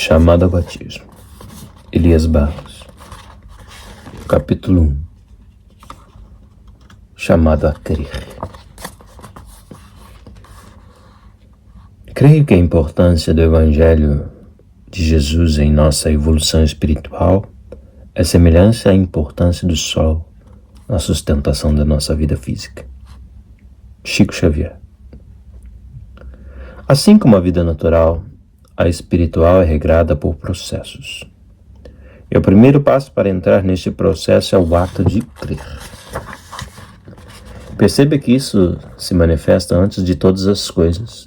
Chamado ao batismo. Elias Barros. Capítulo 1. Chamado a crer. Creio que a importância do Evangelho de Jesus em nossa evolução espiritual é semelhante à importância do sol na sustentação da nossa vida física. Chico Xavier. Assim como a vida natural, a espiritual é regrada por processos. E o primeiro passo para entrar neste processo é o ato de crer. Perceba que isso se manifesta antes de todas as coisas,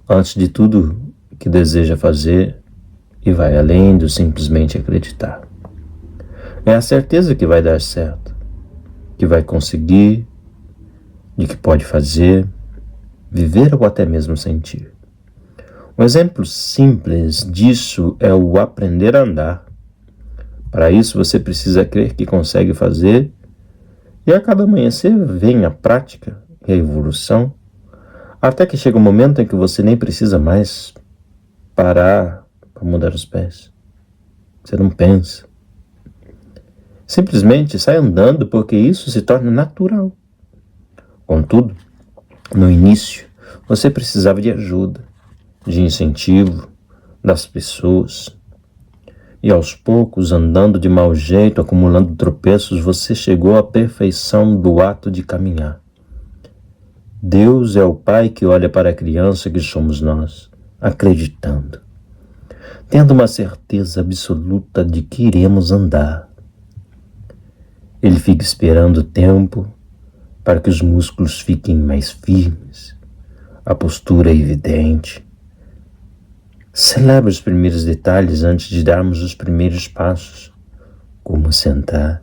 antes de tudo que deseja fazer e vai além do simplesmente acreditar. É a certeza que vai dar certo, que vai conseguir, de que pode fazer, viver ou até mesmo sentir. Um exemplo simples disso é o aprender a andar. Para isso você precisa crer que consegue fazer, e a cada amanhecer vem a prática e a evolução, até que chega um momento em que você nem precisa mais parar para mudar os pés. Você não pensa. Simplesmente sai andando porque isso se torna natural. Contudo, no início, você precisava de ajuda, de incentivo das pessoas. E aos poucos, andando de mau jeito, acumulando tropeços, você chegou à perfeição do ato de caminhar. Deus é o Pai que olha para a criança que somos nós, acreditando, tendo uma certeza absoluta de que iremos andar. Ele fica esperando o tempo para que os músculos fiquem mais firmes, a postura é evidente. Celebra os primeiros detalhes antes de darmos os primeiros passos, como sentar,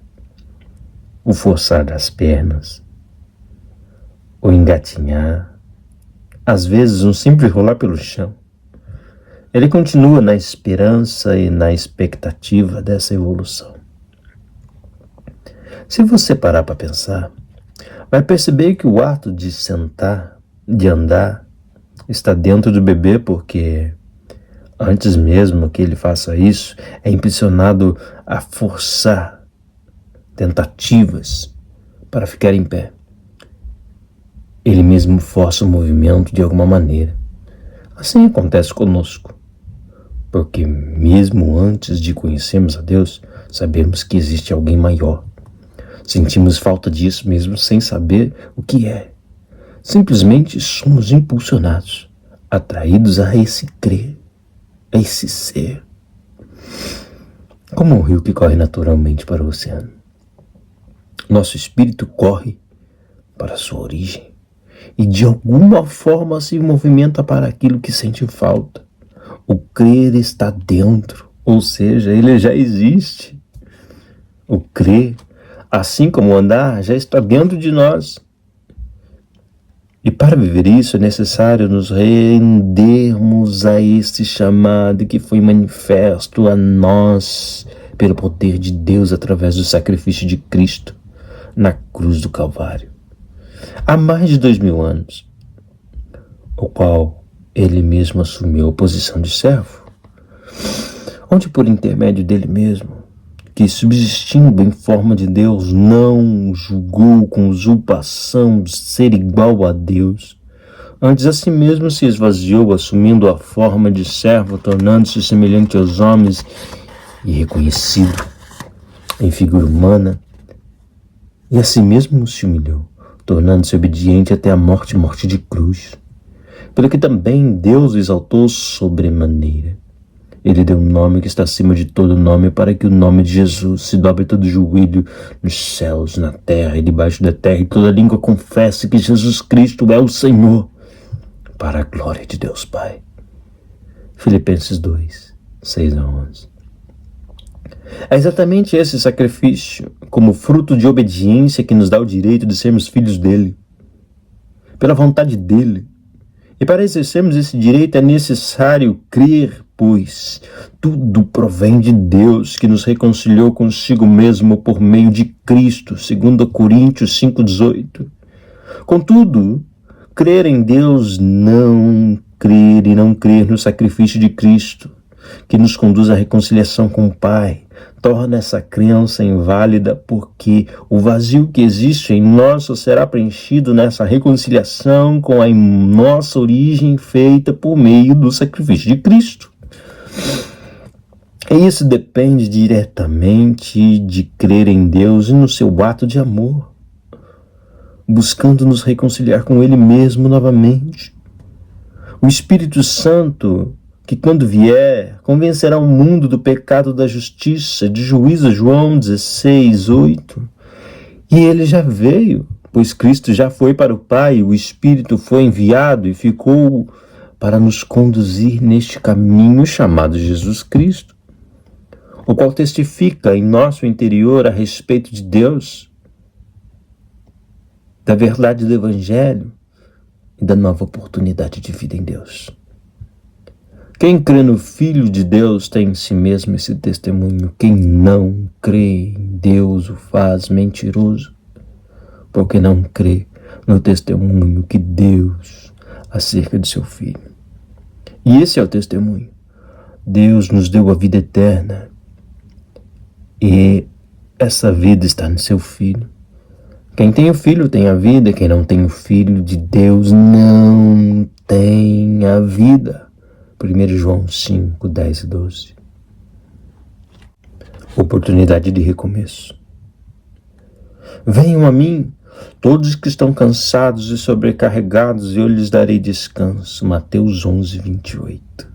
o forçar das pernas, o engatinhar, às vezes um simples rolar pelo chão. Ele continua na esperança e na expectativa dessa evolução. Se você parar para pensar, vai perceber que o ato de sentar, de andar, está dentro do bebê porque, antes mesmo que ele faça isso, é impulsionado a forçar tentativas para ficar em pé. Ele mesmo força o movimento de alguma maneira. Assim acontece conosco, porque mesmo antes de conhecermos a Deus, sabemos que existe alguém maior. Sentimos falta disso mesmo sem saber o que é. Simplesmente somos impulsionados, atraídos a esse crer, a esse ser. Como um rio que corre naturalmente para o oceano. Nosso espírito corre para a sua origem e de alguma forma se movimenta para aquilo que sente falta. O crer está dentro, ou seja, ele já existe. O crer, assim como o andar, já está dentro de nós. E para viver isso é necessário nos rendermos a esse chamado que foi manifesto a nós pelo poder de Deus através do sacrifício de Cristo na cruz do Calvário. Há mais de 2000 anos, o qual ele mesmo assumiu a posição de servo, onde por intermédio dele mesmo, que subsistindo em forma de Deus, não julgou com usurpação de ser igual a Deus. Antes a si mesmo se esvaziou, assumindo a forma de servo, tornando-se semelhante aos homens e reconhecido em figura humana. E a si mesmo se humilhou, tornando-se obediente até a morte de cruz. Pelo que também Deus o exaltou sobremaneira. Ele deu um nome que está acima de todo nome, para que o nome de Jesus se dobre todo joelho nos céus, na terra e debaixo da terra, e toda língua confesse que Jesus Cristo é o Senhor, para a glória de Deus Pai. Filipenses 2, 6 a 11. É exatamente esse sacrifício, como fruto de obediência, que nos dá o direito de sermos filhos dele, pela vontade dele. E para exercermos esse direito é necessário crer, pois tudo provém de Deus, que nos reconciliou consigo mesmo por meio de Cristo, 2 Coríntios 5,18. Contudo, crer em Deus, não crer e não crer no sacrifício de Cristo, que nos conduz à reconciliação com o Pai, torna essa crença inválida, porque o vazio que existe em nós só será preenchido nessa reconciliação com a nossa origem feita por meio do sacrifício de Cristo. E isso depende diretamente de crer em Deus e no seu ato de amor, buscando nos reconciliar com Ele mesmo novamente. O Espírito Santo, que quando vier, convencerá o mundo do pecado, da justiça, de juízo, João 16:8. E ele já veio, pois Cristo já foi para o Pai, o Espírito foi enviado e ficou para nos conduzir neste caminho chamado Jesus Cristo, o qual testifica em nosso interior a respeito de Deus, da verdade do Evangelho e da nova oportunidade de vida em Deus. Quem crê no Filho de Deus tem em si mesmo esse testemunho. Quem não crê em Deus o faz mentiroso, porque não crê no testemunho que Deus acerca de seu Filho. E esse é o testemunho. Deus nos deu a vida eterna e essa vida está no seu Filho. Quem tem o Filho tem a vida, quem não tem o Filho de Deus não tem a vida. 1 João 5, 10 e 12. Oportunidade de recomeço. Venham a mim, todos que estão cansados e sobrecarregados, e eu lhes darei descanso. Mateus 11, 28.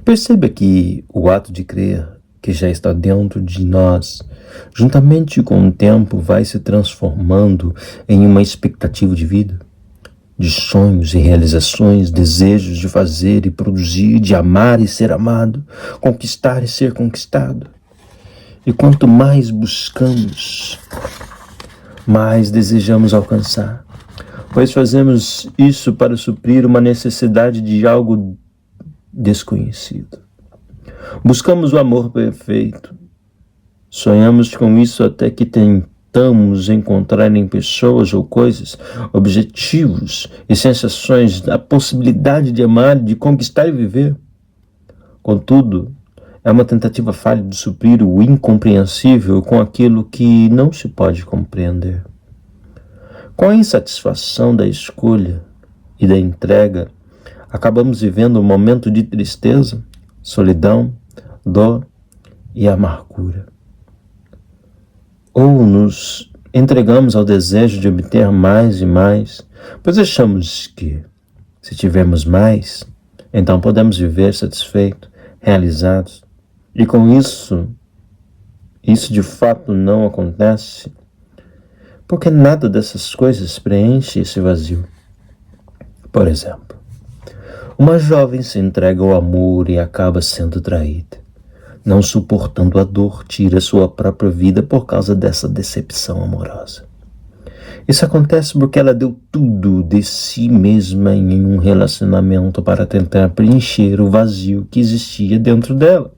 Perceba que o ato de crer, que já está dentro de nós, juntamente com o tempo vai se transformando em uma expectativa de vida, de sonhos e realizações, desejos de fazer e produzir, de amar e ser amado, conquistar e ser conquistado. E quanto mais buscamos, mais desejamos alcançar, pois fazemos isso para suprir uma necessidade de algo desconhecido. Buscamos o amor perfeito. Sonhamos com isso até que tentamos encontrar em pessoas ou coisas, objetivos e sensações a possibilidade de amar, de conquistar e viver. Contudo, é uma tentativa falha de suprir o incompreensível com aquilo que não se pode compreender. Com a insatisfação da escolha e da entrega, acabamos vivendo um momento de tristeza, solidão, dor e amargura. Ou nos entregamos ao desejo de obter mais e mais, pois achamos que, se tivermos mais, então podemos viver satisfeitos, realizados. E com isso de fato não acontece, porque nada dessas coisas preenche esse vazio. Por exemplo, uma jovem se entrega ao amor e acaba sendo traída. Não suportando a dor, tira sua própria vida por causa dessa decepção amorosa. Isso acontece porque ela deu tudo de si mesma em um relacionamento para tentar preencher o vazio que existia dentro dela.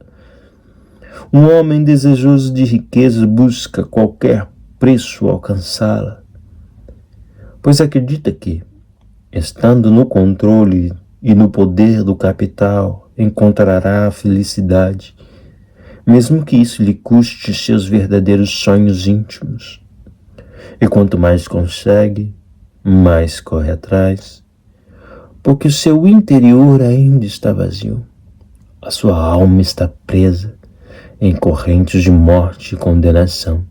Um homem desejoso de riqueza busca a qualquer preço alcançá-la, pois acredita que, estando no controle e no poder do capital, encontrará a felicidade, mesmo que isso lhe custe seus verdadeiros sonhos íntimos. E quanto mais consegue, mais corre atrás, porque o seu interior ainda está vazio. A sua alma está presa em correntes de morte e condenação.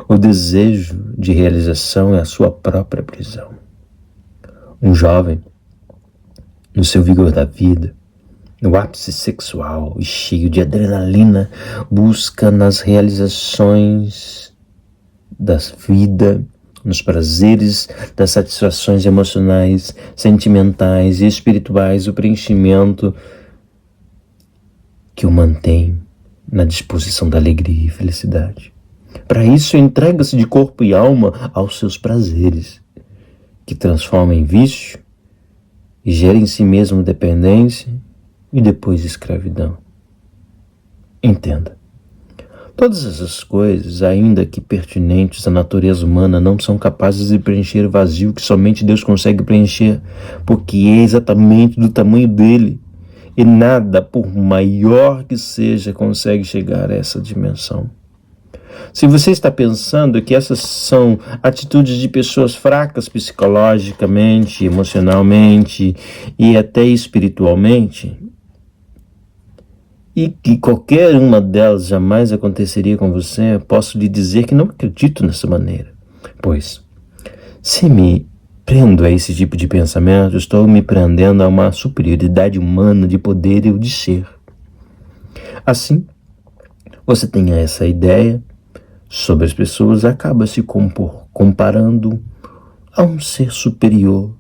O desejo de realização é a sua própria prisão. Um jovem, no seu vigor da vida, no ápice sexual e cheio de adrenalina, busca nas realizações da vida, nos prazeres, das satisfações emocionais, sentimentais e espirituais, o preenchimento que o mantém na disposição da alegria e felicidade. Para isso, entrega-se de corpo e alma aos seus prazeres, que transforma em vício e gera em si mesmo dependência e depois escravidão. Entenda, todas essas coisas, ainda que pertinentes à natureza humana, não são capazes de preencher o vazio que somente Deus consegue preencher, porque é exatamente do tamanho dele E nada, por maior que seja, consegue chegar a essa dimensão. Se você está pensando que essas são atitudes de pessoas fracas psicologicamente, emocionalmente e até espiritualmente, e que qualquer uma delas jamais aconteceria com você, posso lhe dizer que não acredito nessa maneira. Pois, se me prendo a esse tipo de pensamento, estou me prendendo a uma superioridade humana de poder e de ser. Assim, você tem essa ideia sobre as pessoas, acaba se comparando a um ser superior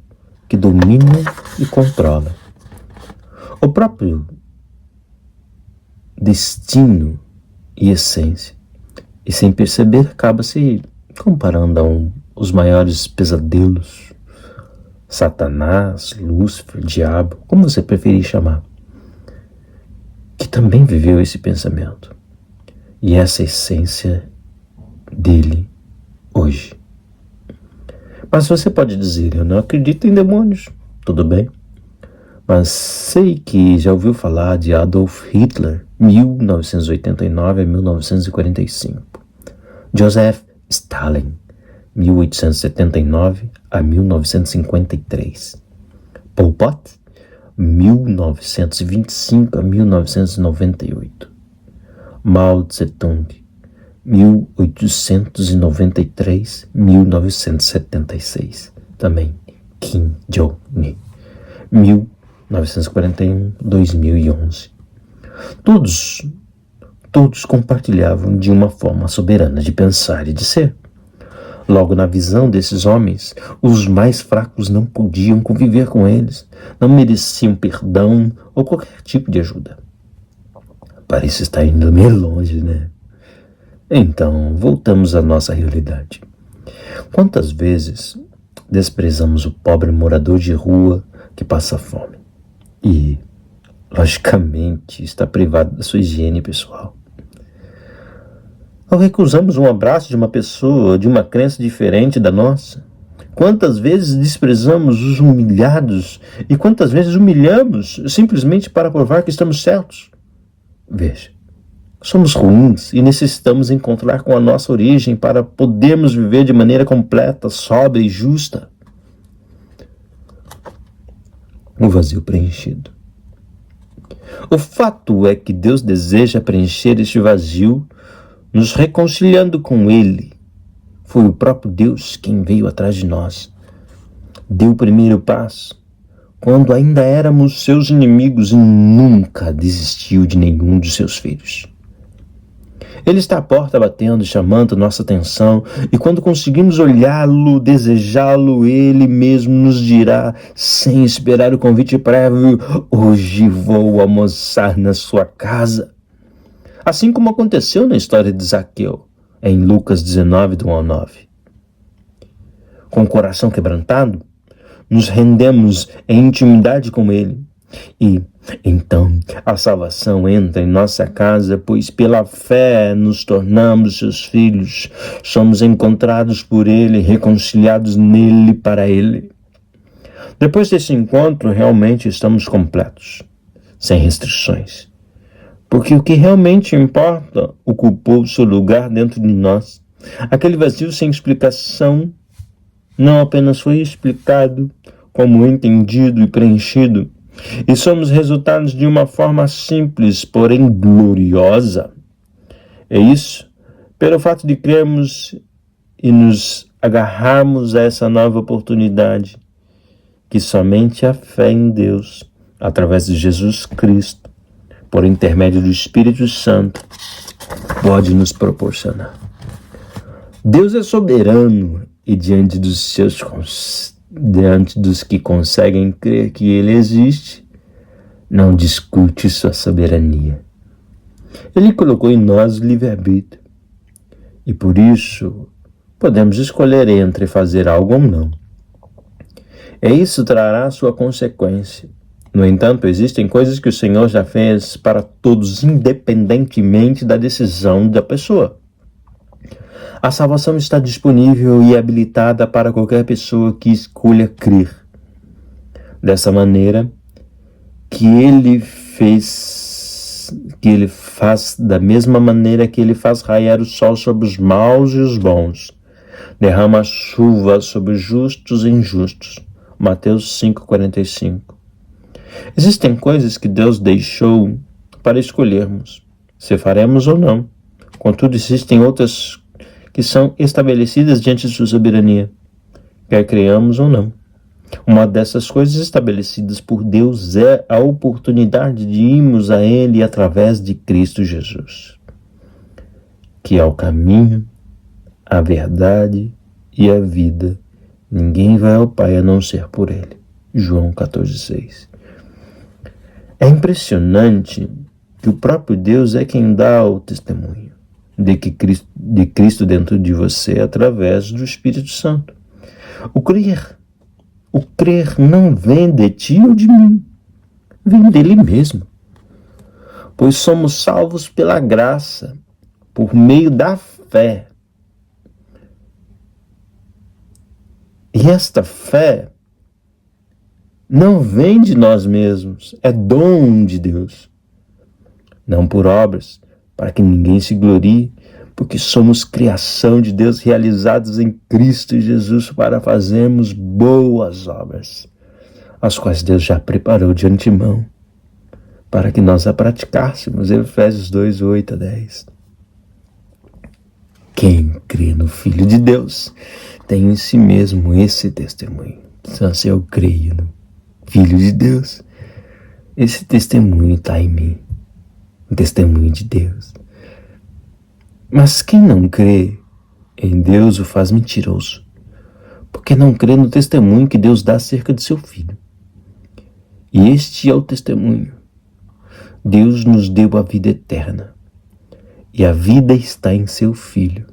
que domina e controla. O próprio destino e essência, e sem perceber acaba se comparando a os maiores pesadelos, Satanás, Lúcifer, Diabo, como você preferir chamar, que também viveu esse pensamento e essa essência dele hoje. Mas você pode dizer, eu não acredito em demônios, tudo bem, mas sei que já ouviu falar de Adolf Hitler, 1989 a 1945, Joseph Stalin, 1879 a 1953, Pol Pot, 1925 a 1998, Mao Tse-tung, 1893-1976, também Kim Jong-un, 1941-2011. Todos compartilhavam de uma forma soberana de pensar e de ser. Logo, na visão desses homens, os mais fracos não podiam conviver com eles, não mereciam perdão ou qualquer tipo de ajuda. Parece estar indo meio longe, né? Então, voltamos à nossa realidade. Quantas vezes desprezamos o pobre morador de rua que passa fome e, logicamente, está privado da sua higiene pessoal? Ou recusamos um abraço de uma pessoa de uma crença diferente da nossa? Quantas vezes desprezamos os humilhados e quantas vezes humilhamos simplesmente para provar que estamos certos? Veja, somos ruins e necessitamos encontrar com a nossa origem para podermos viver de maneira completa, sóbria e justa. O vazio preenchido. O fato é que Deus deseja preencher este vazio nos reconciliando com Ele. Foi o próprio Deus quem veio atrás de nós. Deu o primeiro passo, quando ainda éramos seus inimigos, e nunca desistiu de nenhum de seus filhos. Ele está à porta batendo, chamando nossa atenção, e quando conseguimos olhá-lo, desejá-lo, Ele mesmo nos dirá, sem esperar o convite prévio, hoje vou almoçar na sua casa. Assim como aconteceu na história de Zaqueu, em Lucas 19, do 1 ao 9. Com o coração quebrantado, nos rendemos em intimidade com Ele. E, então, a salvação entra em nossa casa, pois pela fé nos tornamos seus filhos. Somos encontrados por Ele, reconciliados nele para Ele. Depois desse encontro, realmente estamos completos, sem restrições. Porque o que realmente importa ocupou seu lugar dentro de nós. Aquele vazio sem explicação não apenas foi explicado, como entendido e preenchido. E somos resultados de uma forma simples, porém gloriosa. É isso, pelo fato de crermos e nos agarrarmos a essa nova oportunidade, que somente a fé em Deus, através de Jesus Cristo, por intermédio do Espírito Santo, pode nos proporcionar. Deus é soberano e diante dos que conseguem crer que Ele existe, não discute sua soberania. Ele colocou em nós o livre-arbítrio e por isso podemos escolher entre fazer algo ou não. E isso trará sua consequência. No entanto, existem coisas que o Senhor já fez para todos, independentemente da decisão da pessoa. A salvação está disponível e habilitada para qualquer pessoa que escolha crer. Dessa maneira, que ele faz da mesma maneira que ele faz raiar o sol sobre os maus e os bons, derrama chuva sobre os justos e injustos. Mateus 5,45. Existem coisas que Deus deixou para escolhermos, se faremos ou não. Contudo, existem outras que são estabelecidas diante de sua soberania, quer creiamos ou não. Uma dessas coisas estabelecidas por Deus é a oportunidade de irmos a Ele através de Cristo Jesus, que é o caminho, a verdade e a vida. Ninguém vai ao Pai a não ser por Ele. João 14,6. É impressionante que o próprio Deus é quem dá o testemunho de Cristo dentro de você através do Espírito Santo. O crer não vem de ti ou de mim, vem dele mesmo. Pois somos salvos pela graça, por meio da fé. E esta fé não vem de nós mesmos, é dom de Deus. Não por obras, para que ninguém se glorie, porque somos criação de Deus realizados em Cristo Jesus para fazermos boas obras, as quais Deus já preparou de antemão, para que nós a praticássemos. Efésios 2, 8 a 10. Quem crê no Filho de Deus tem em si mesmo esse testemunho. Então, se eu creio no Filho de Deus, esse testemunho está em mim, o testemunho de Deus. Mas quem não crê em Deus o faz mentiroso, porque não crê no testemunho que Deus dá acerca de seu Filho. E este é o testemunho. Deus nos deu a vida eterna, e a vida está em seu Filho.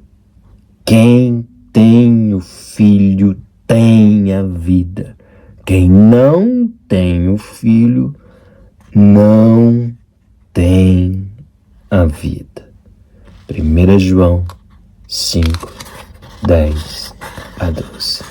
Quem tem o Filho tem a vida. Quem não tem o Filho não tem a vida. 1 João 5, 10 a 12.